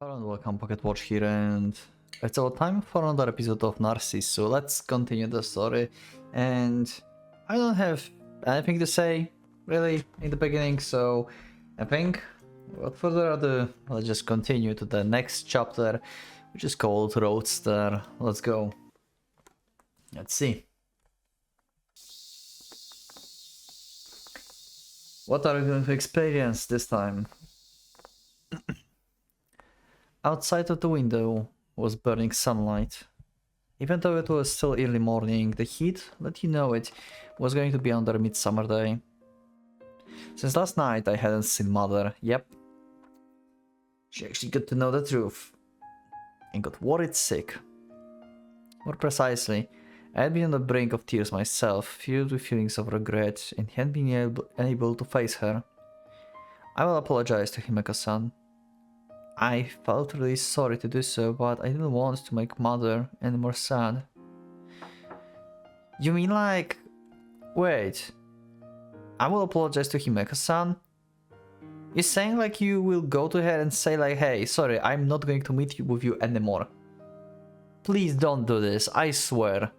Hello and welcome, Pocket Watch here, and it's our time for another episode of Narcissu. So let's continue the story, and I don't have anything to say really in the beginning, so I think without further ado, let's just continue to the next chapter, which is called Roadster. Let's go. Let's see. What are we going to experience this time? Outside of the window was burning sunlight. Even though it was still early morning, the heat, let you know it, was going to be under midsummer day. Since last night I hadn't seen Mother, yep. She actually got to know the truth. And got worried sick. More precisely, I had been on the brink of tears myself, filled with feelings of regret, and hadn't been unable to face her. I will apologize to Himeko-san. I felt really sorry to do so, but I didn't want to make Mother any more sad. You mean like... Wait. I will apologize to Himeko-san? You're saying like you will go to her and say like, hey, sorry, I'm not going to meet with you anymore. Please don't do this, I swear.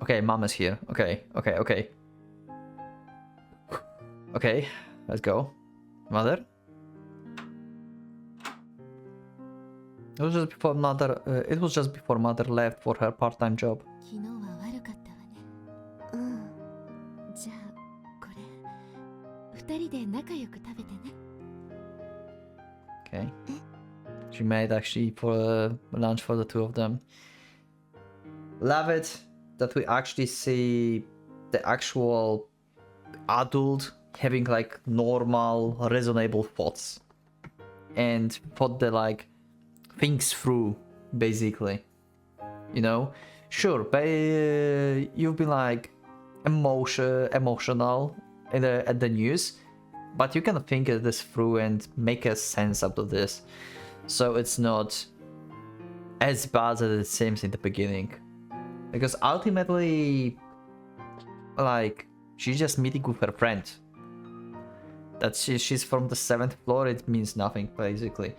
Okay, Mom is here. Okay. Okay, let's go. Mother? It was just before Mother left for her part-time job. Okay. She made actually for lunch for the two of them. Love it that we actually see the actual adult having like normal, reasonable thoughts and thought the like things through, basically. You know, sure, but you've been like emotional at the news, but you can think this through and make a sense out of this, so it's not as bad as it seems in the beginning, because ultimately, like, she's just meeting with her friend. That she's from the 7th floor, it means nothing, basically.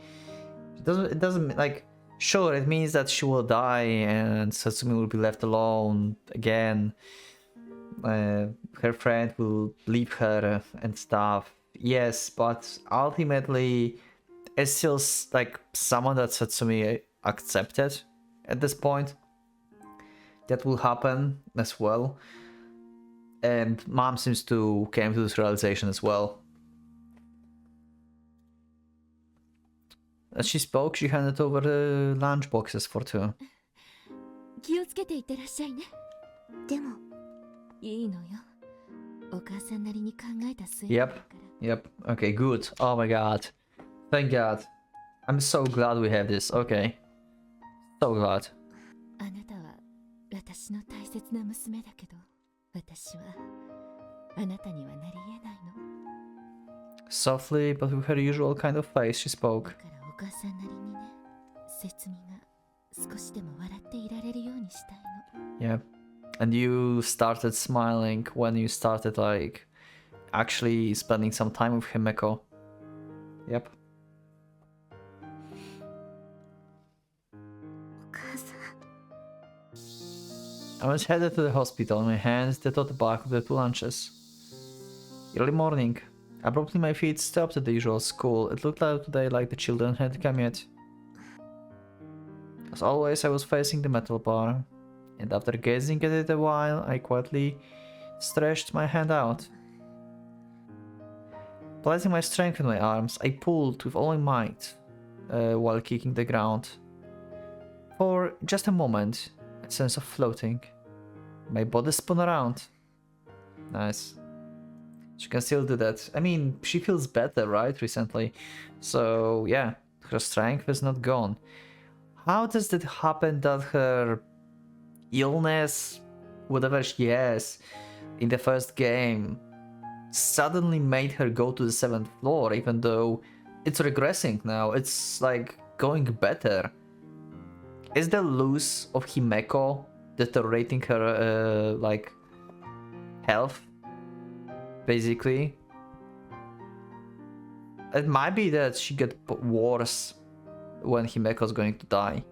It doesn't like, sure, it means that she will die and Satsumi will be left alone again. Her friend will leave her and stuff. Yes, but ultimately, it's still like someone that Satsumi accepted at this point. That will happen as well. And Mom seems to came to this realization as well. As she spoke, she handed over the lunch boxes for two. Yep. Okay, good. Oh my god. Thank God. I'm so glad we have this. Okay. So glad. Softly, but with her usual kind of face, she spoke. Yeah. And you started smiling when you started like actually spending some time with Himeko. Yep. I was headed to the hospital, my hands that on the back of the two lunches. Early morning. Abruptly my feet stopped at the usual school. It looked like today like the children hadn't come yet. As always, I was facing the metal bar, and after gazing at it a while, I quietly stretched my hand out. Placing my strength in my arms, I pulled with all my might while kicking the ground. For just a moment, a sense of floating. My body spun around. Nice. She can still do that. I mean, she feels better, right, recently. So, yeah, her strength is not gone. How does it happen that her illness, whatever she has, in the first game, suddenly made her go to the 7th floor, even though it's regressing now? It's, like, going better. Is the loss of Himeko deteriorating her, like, health? basically. It might be that she got worse when Himeko's going to die.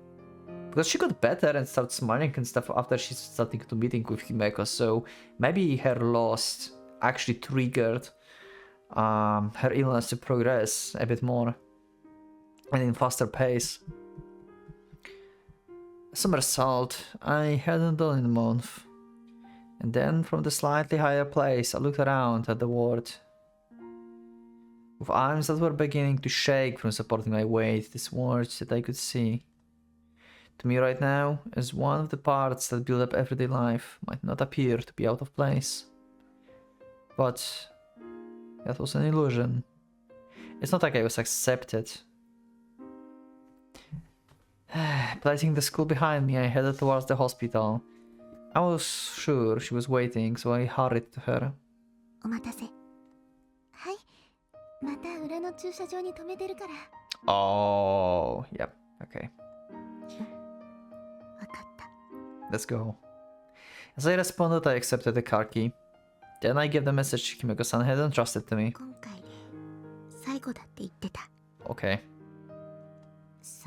Because she got better and started smiling and stuff after she started to meeting with Himeko, so maybe her loss actually triggered her illness to progress a bit more and in faster pace. Somersault, I hadn't done in a month. And then from the slightly higher place, I looked around at the ward. With arms that were beginning to shake from supporting my weight, this ward that I could see. To me right now, as one of the parts that build up everyday life, might not appear to be out of place. But that was an illusion. It's not like I was accepted. Placing the school behind me, I headed towards the hospital. I was sure she was waiting, so I hurried to her. Oh, yep, okay. Let's go. As I responded, I accepted the car key. Then I gave the message Himeko-san had entrusted to me. Okay.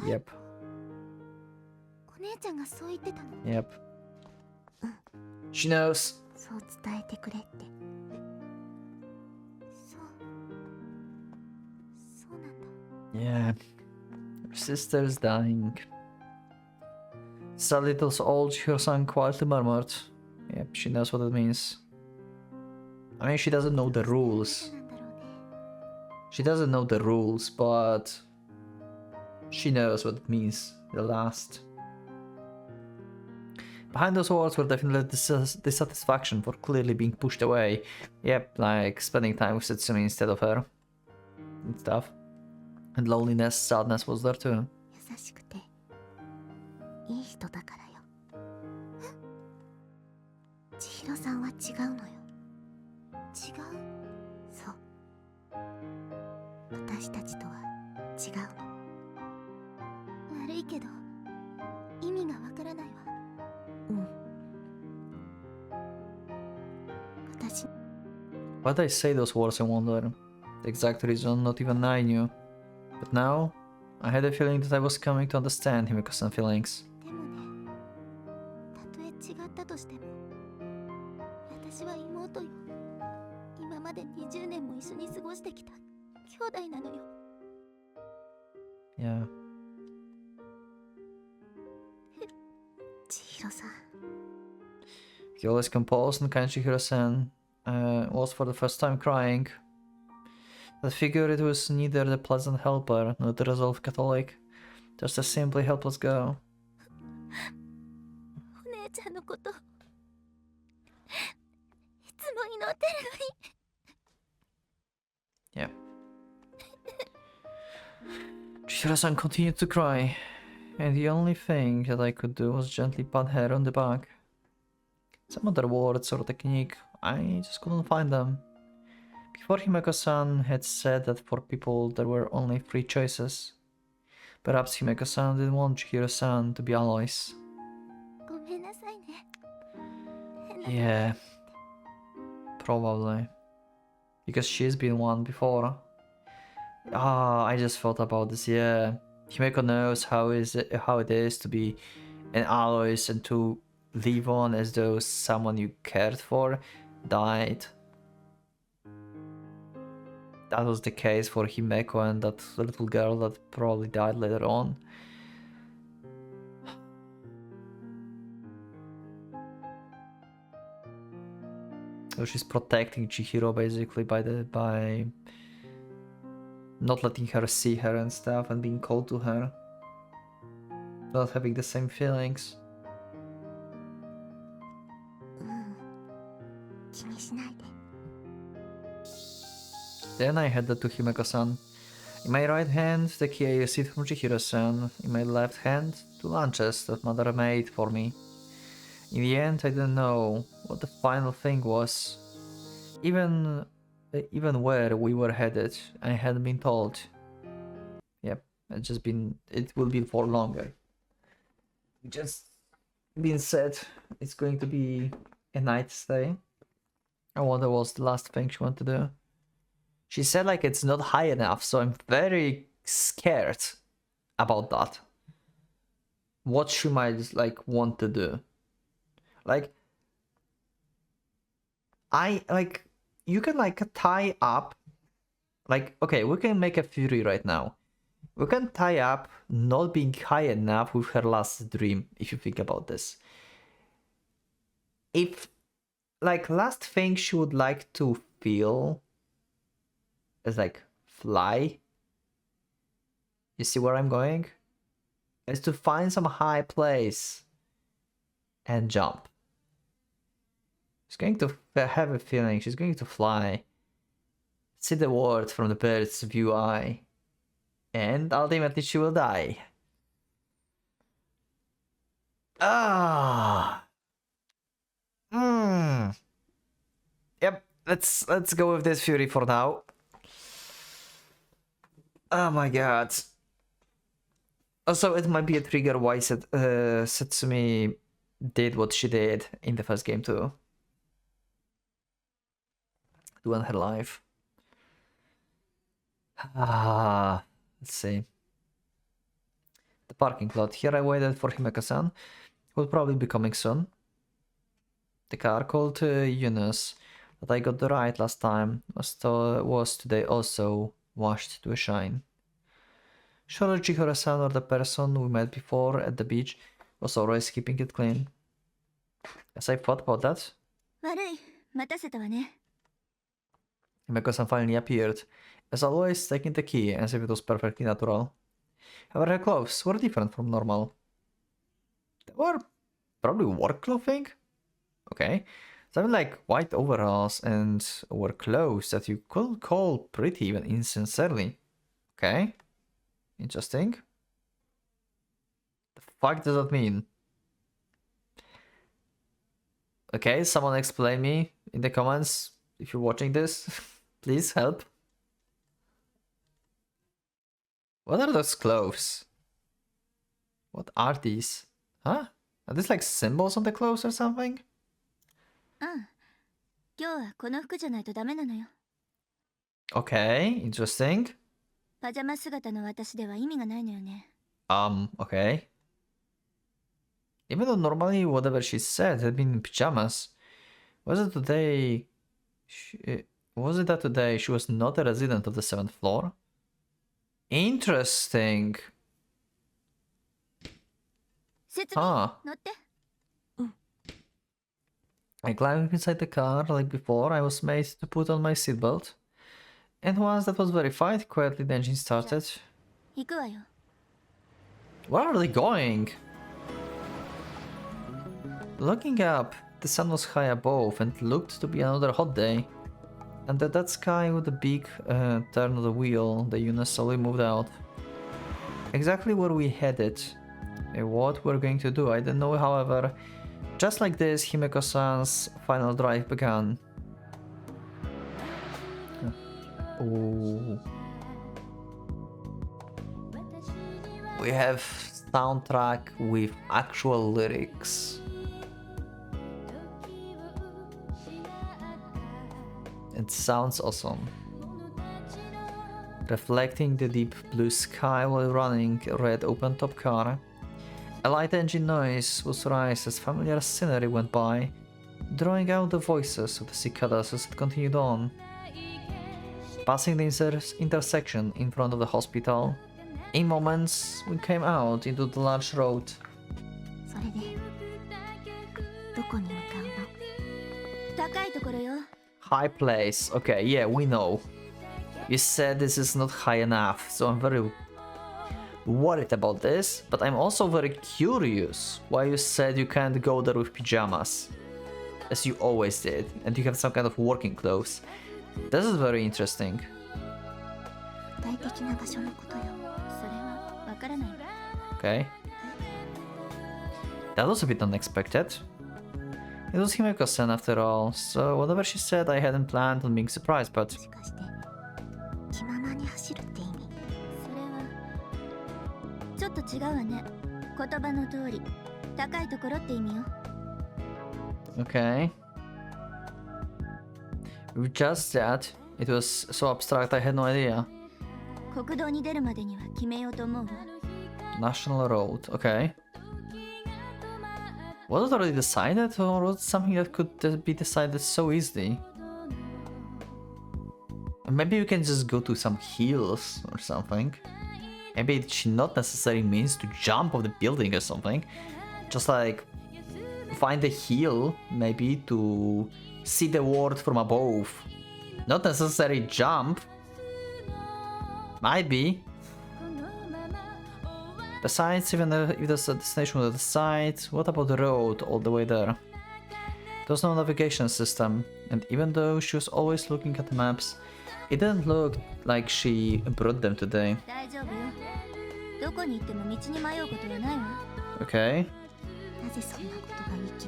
Yep. Yep. She knows. Yeah. Her sister's dying. Sadly, those old Hiro-san quietly murmured. Yep, she knows what it means. I mean, she doesn't know the rules. She doesn't know the rules, but she knows what it means. The last. Behind those words were definitely dissatisfaction for clearly being pushed away. Yep, like spending time with Setsumi instead of her. And stuff. And loneliness, sadness was there too. Why did I say those words, I wonder? The exact reason not even I knew. But now, I had a feeling that I was coming to understand Himeko-san's feelings. Yeah. He always composed and kind Chihiro-san was for the first time crying. I figured it was neither the pleasant helper nor the resolved Catholic, just a simply helpless girl. Yeah. Chihiro-san continued to cry, and the only thing that I could do was gently pat her on the back. Some other words or technique, I just couldn't find them. Before Himeko-san had said that for people there were only 3 choices. Perhaps Himeko-san didn't want Chihiro-san to be allies. Yeah. Probably. Because she's been one before. Ah, I just thought about this, yeah. Himeko knows how it is to be an alloys and to live on as though someone you cared for died. That was the case for Himeko and that little girl that probably died later on. So she's protecting Chihiro basically by not letting her see her and stuff and being cold to her. Not having the same feelings. Then I headed to Himeko-san. In my right hand, the key I received from Chihiro-san. In my left hand, 2 lunches that mother made for me. In the end, I didn't know what the final thing was. Even where we were headed, I hadn't been told. Yep, it will be for longer. Just been said it's going to be a night stay. I wonder what's the last thing she wanted to do. She said like it's not high enough, so I'm very scared about that. What she might like want to do. Like you can like tie up like okay, we can make a theory right now. We can tie up not being high enough with her last dream, if you think about this. If like last thing she would like to feel is like fly. You see where I'm going? Is to find some high place and jump. She's going to have a feeling she's going to fly, see the world from the bird's view eye, and ultimately she will die. Ah. Yep, let's go with this theory for now. Oh my god. Also, it might be a trigger why Setsumi did what she did in the first game too. To end her life. Let's see. The parking lot. Here I waited for Himeka-san, who will probably be coming soon. The car called Yunus that I got the ride last time was today also washed to a shine. Sure, Chihiro-san or the person we met before at the beach was always keeping it clean. Yes, I thought about that. Himeko-san finally appeared, as always taking the key as if it was perfectly natural. However, her clothes were different from normal. They were probably work clothing? Okay. Something like white overalls and were clothes that you could call pretty even insincerely. Okay. Interesting. The fuck does that mean? Okay, someone explain me in the comments if you're watching this. Please help. What are those clothes? What are these? Huh? Are these like symbols on the clothes or something? Okay, interesting. Okay. Even though normally whatever she said had been in pajamas, was it that today she was not a resident of the 7th floor? Interesting. Huh. I climbed inside the car like before. I was made to put on my seatbelt. And once that was verified, quietly the engine started. Where are they going? Looking up, the sun was high above and looked to be another hot day. And at that sky with a big turn of the wheel, the Yunus slowly moved out. Exactly where we headed. What we're going to do, I don't know, however. Just like this, Himeko-san's final drive began. Ooh. We have soundtrack with actual lyrics. It sounds awesome. Reflecting the deep blue sky while running a red open-top car. A light engine noise was raised as familiar scenery went by, drawing out the voices of the cicadas as it continued on. Passing the intersection in front of the hospital, in moments we came out into the large road. High place. Okay, yeah, we know. You said this is not high enough, so I'm very worried about this, but I'm also very curious why you said you can't go there with pajamas, as you always did, and you have some kind of working clothes. This is very interesting. Okay. That was a bit unexpected. It was Himeko-san after all, so whatever she said I hadn't planned on being surprised, but... Okay. With just that, it was so abstract I had no idea. 国道に出るまでには決めようと思うわ。 National road, okay. Was it already decided, or was it something that could be decided so easily? Maybe you can just go to some hills or something. Maybe it not necessarily means to jump off the building or something. Just like find a hill, maybe to see the world from above. Not necessarily jump. Might be. Besides, even if there's a destination with the site, what about the road all the way there? There's no navigation system, and even though she was always looking at the maps, it didn't look like she brought them today. 大丈夫よ。どこに行っても道に迷うことはないわ。 Okay. なぜそんなことが生き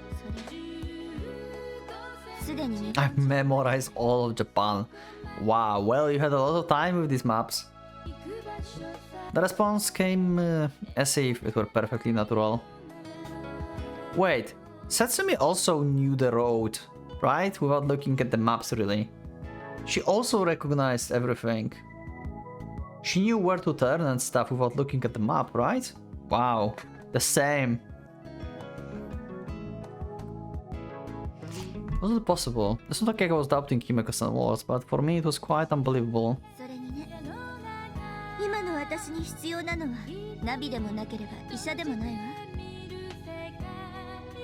それすでに I've memorized all of Japan. Wow, well, you had a lot of time with these maps. The response came as if it were perfectly natural. Wait, Satsumi also knew the road, right? Without looking at the maps, really. She also recognized everything. She knew where to turn and stuff without looking at the map, right? Wow, the same. Was it possible? It's not like I was doubting Himeko-san was, but for me it was quite unbelievable. それにね、今の私に必要なのはナビでもなければ医者でもないわ。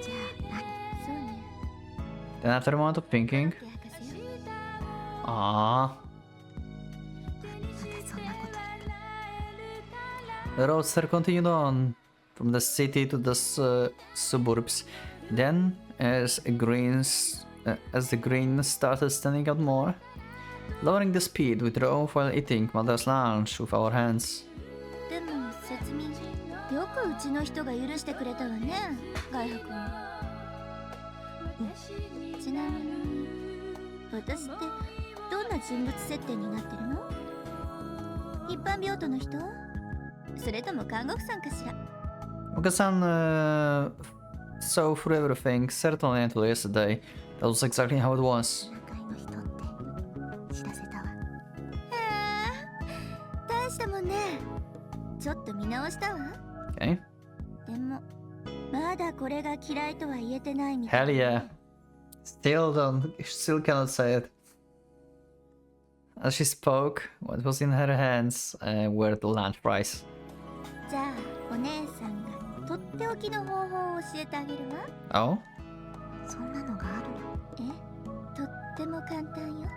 じゃあ何？そうね。 Then after a moment of thinking, ah, the roadster continued on from the city to the suburbs. Then, as the green started standing out more, lowering the speed, we drove while eating mother's lunch with our hands. でも説明よくうちの人が許してくれたわね、外泊を。ちなみに私ってどんな人物設定になってるの？一般病棟の人？それとも看護婦さんかしら？ Okasan saw through everything, certainly until yesterday. That was exactly how it was. 中医の人って知らせたわ。へえ、大したもんね。ちょっと見直したわ。Okay. でもまだこれが嫌いとは言えてないみたい。 Hell yeah. Still cannot say it. As she spoke, what was in her hands were the lunch price. じゃあお姉さんがとっておきの方法を教えてあげるわ。 Oh? そんなのがあるの？え、とっても簡単よ。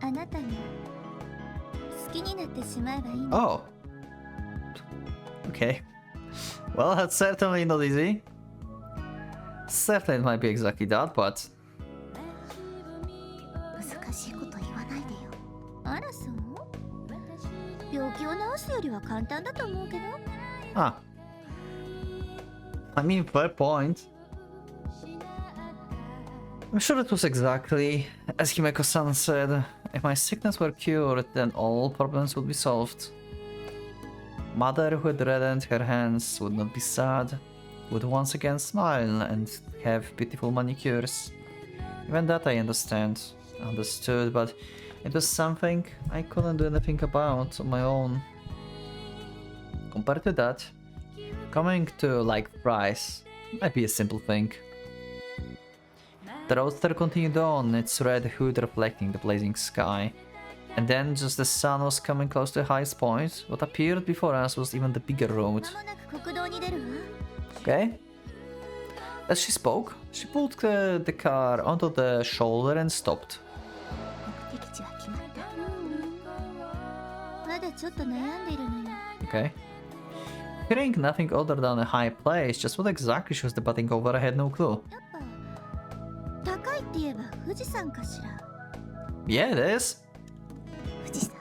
あなたが好きになってしまえばいいの。 Oh. Okay. Well, that's certainly not easy. Certainly it might be exactly that, but... 難しいこと言わないでよ。あらそう？病気を治すよりは簡単だと思うけど。 Ah. I mean, fair point. I'm sure it was exactly as Himeko-san said. If my sickness were cured, then all problems would be solved. Mother, who had reddened her hands, would not be sad, would once again smile and have beautiful manicures. Even that I understood, but it was something I couldn't do anything about on my own. Compared to that, coming to like price might be a simple thing. The Roadster continued on, its red hood reflecting the blazing sky. And then, just as the sun was coming close to the highest point, what appeared before us was even the bigger road. まもなく国道に出るわ。 Okay? As she spoke, she pulled the car onto the shoulder and stopped. 目的地は決まった。まだちょっと悩んでいるのよ。 Okay? Hearing nothing other than a high place, just what exactly she was debating over, I had no clue. やっぱ高いって言えば富士山かしら。 Yeah, it is. 富士山。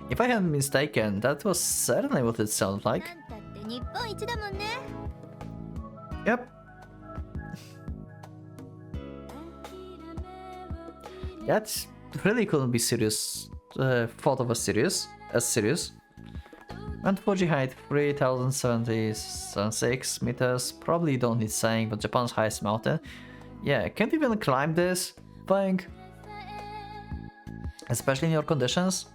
If I hadn't mistaken, that was certainly what it sounded like. なんたって日本一だもんね。 Yep. That really couldn't be serious. Thought of as serious. And Fuji height 3076 meters. Probably don't need saying, but Japan's highest mountain. Yeah, can't even climb this. thing. Especially in your conditions.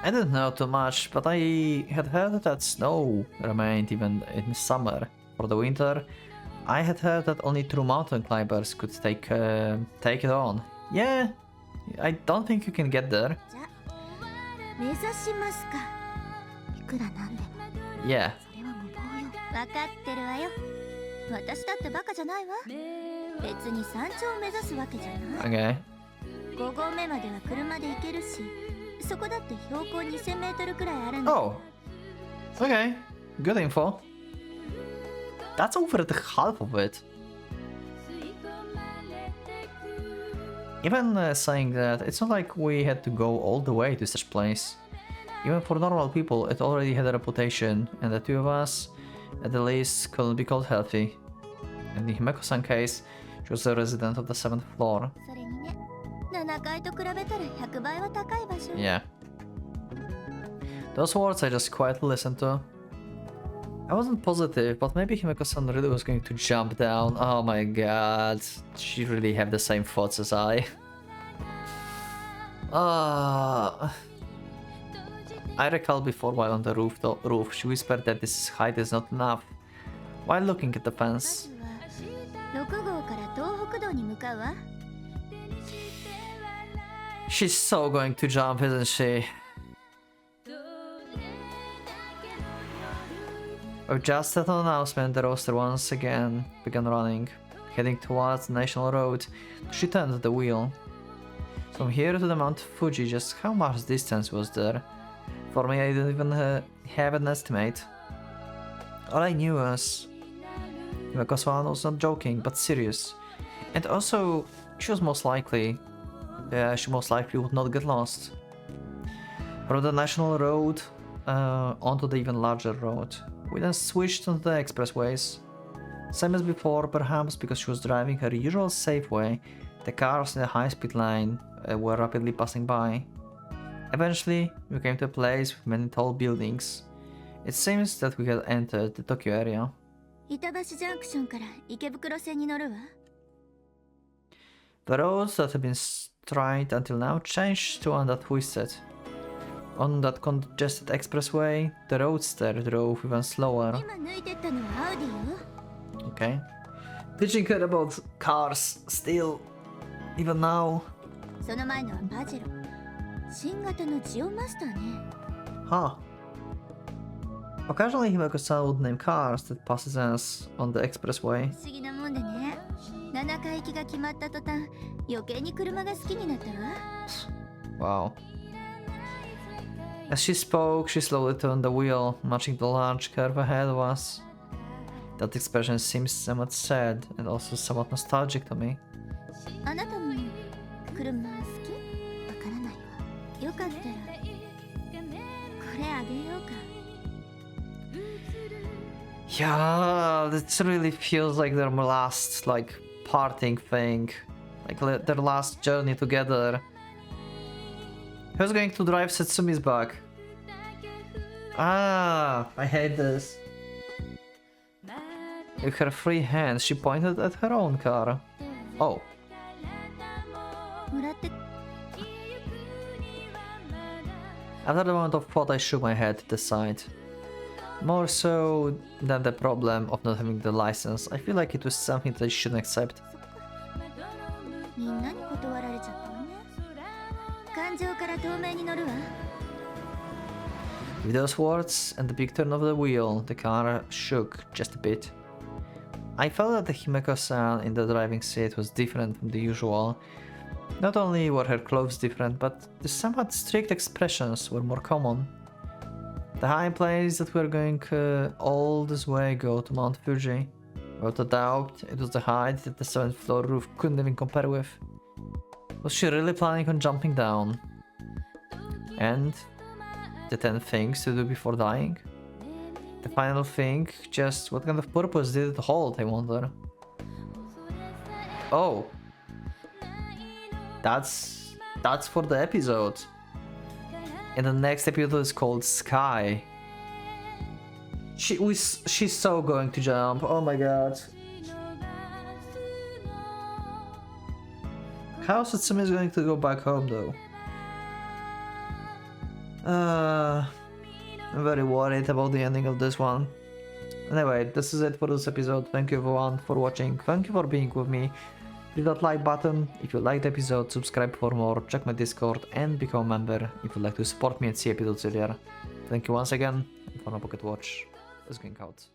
I didn't know too much, but I had heard that snow remained even in summer. For the winter, I had heard that only true mountain climbers could take it on. Yeah, I don't think you can get there. じゃ目指しますか。いくらなんでも Yeah. それは無謀よ。分かってるわよ。私だってバカじゃないわ。別に山頂を目指すわけじゃない。Okay. 5合目までは車で行けるし、そこだって標高2000メートルくらいあるんだ。Oh. Okay. Good info. That's over the half of it. Even saying that, it's not like we had to go all the way to such place. Even for normal people, it already had a reputation, and the two of us, at the least, couldn't be called healthy. In the Himeko-san case, she was a resident of the 7th floor. それにね、7階と比べたら100倍は高い場所。Yeah. Those words I just quietly listened to. I wasn't positive, but maybe Himeko-san really was going to jump down. Oh my god, she really have the same thoughts as I. I recall before while on the roof, she whispered that this height is not enough. While looking at the ま fence, ずは6号から東北道に向かうわ。 she's so going to jump, isn't she? With just that announcement, the Roadster once again began running, heading towards the National Road. She turned the wheel. From here to the Mount Fuji, just how much distance was there? For me, I didn't even have an estimate. All I knew was Himeko-san was not joking, but serious. And also, she most likely would not get lost. From the National Road onto the even larger road. We then switched onto the expressways. Same as before, perhaps because she was driving her usual safe way, the cars in the high-speed line were rapidly passing by. Eventually, we came to a place with many tall buildings. It seems that we had entered the Tokyo area. 板橋ジャンクションから池袋線に乗るわ。 The roads that had been straight until now changed to one that twisted. On that congested expressway, the Roadster drove even slower. 今抜いてったのはアウディよ。 Okay. Teaching her about cars still, even now. その前のはパジェロ。新型のジオマスターね。 Huh. Occasionally Himeko-san would name cars that passes us on the expressway. 不思議なもんでね。7階行きが決まった途端、余計に車が好きになったわ。 Wow. As she spoke, she slowly turned the wheel, matching the large curve ahead of us. That expression seems somewhat sad and also somewhat nostalgic to me. あなたも車好き？わからないわ。よかったらこれあげようか。 Yeah, it really feels like their last, parting thing. Their last journey together. Who's going to drive Setsumi's back? Ah, I hate this. With her free hand, she pointed at her own car. Oh. もらって。 After the moment of thought, I shook my head to the side. More so than the problem of not having the license, I feel like it was something that I shouldn't accept. みんなに断られちゃったわね。感情から透明に乗るわ。 With those words and the big turn of the wheel, the car shook just a bit. I felt that the Himeko-san in the driving seat was different from the usual. Not only were her clothes different, but the somewhat strict expressions were more common. The high place that we were going all this way go to Mount Fuji. Without a doubt, it was the height that the 7th floor roof couldn't even compare with. Was she really planning on jumping down? And the 10 things to do before dying? The final thing, just what kind of purpose did it hold, I wonder? Oh. That's for the episode. And the next episode is called Sky. She's so going to jump. Oh my god. How Satsumi is going to go back home though? I'm very worried about the ending of this one. Anyway, this is it for this episode. Thank you everyone for watching. Thank you for being with me. Hit that like button if you liked the episode, subscribe for more, check my Discord and become a member if you'd like to support me and see episodes earlier. Thank you once again, and for my Pocket Watch is going out.